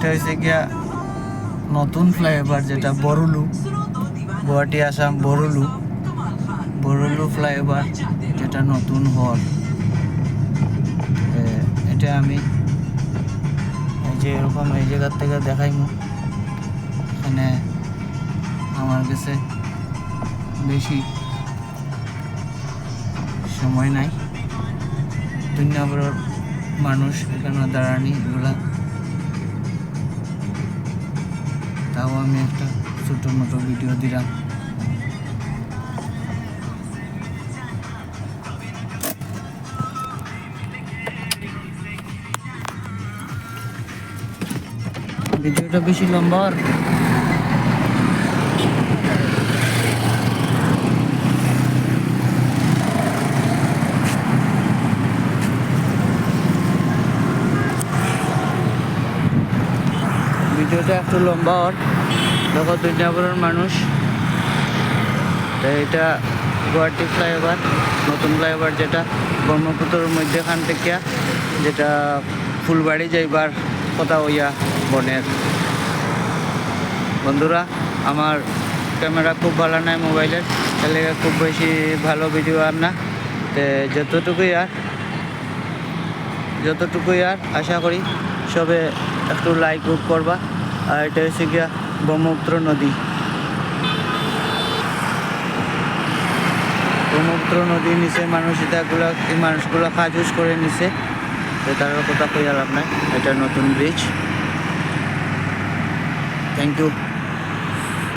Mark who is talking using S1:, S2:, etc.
S1: এটা হচ্ছে গিয়া নতুন ফ্লাইওভার, যেটা বরুলু, গুয়াহাটি আসাম বরুলু ফ্লাইওভার, যেটা নতুন হওয়ার। এটা আমি এই যে এরকম এই জায়গার থেকে দেখাইমু। এখানে আমার কাছে বেশি সময় নাই, দুনিয়াভরের মানুষ এখানে দাঁড়ানি এগুলা, তাও আমি একটা ছোটো মোটো ভিডিও দিলাম। ভিডিওটা বেশি লম্বা আর ভিডিওটা একটু লম্বা আর দেখো দুনিয়াভরের মানুষ। এটা গুয়াহাটি ফ্লাইওভার, নতুন ফ্লাইওভার, যেটা ব্রহ্মপুত্রের মধ্যেখান থেকে যেটা ফুলবাড়ি যাইবার কথা হইয়া বনের। বন্ধুরা, আমার ক্যামেরা খুব ভালো নাই মোবাইলের, তাহলে খুব বেশি ভালো ভিডিও আর না, তো যতটুকুই আর আশা করি সবে একটু লাইক করবা। আর এটা হচ্ছে গিয়া ব্রহ্মপুত্র নদীর নিচে মানুষগুলো কাজ করে নিছে, তো তার কথা কই লাভ নাই। এটা নতুন ব্রিজ। Thank you.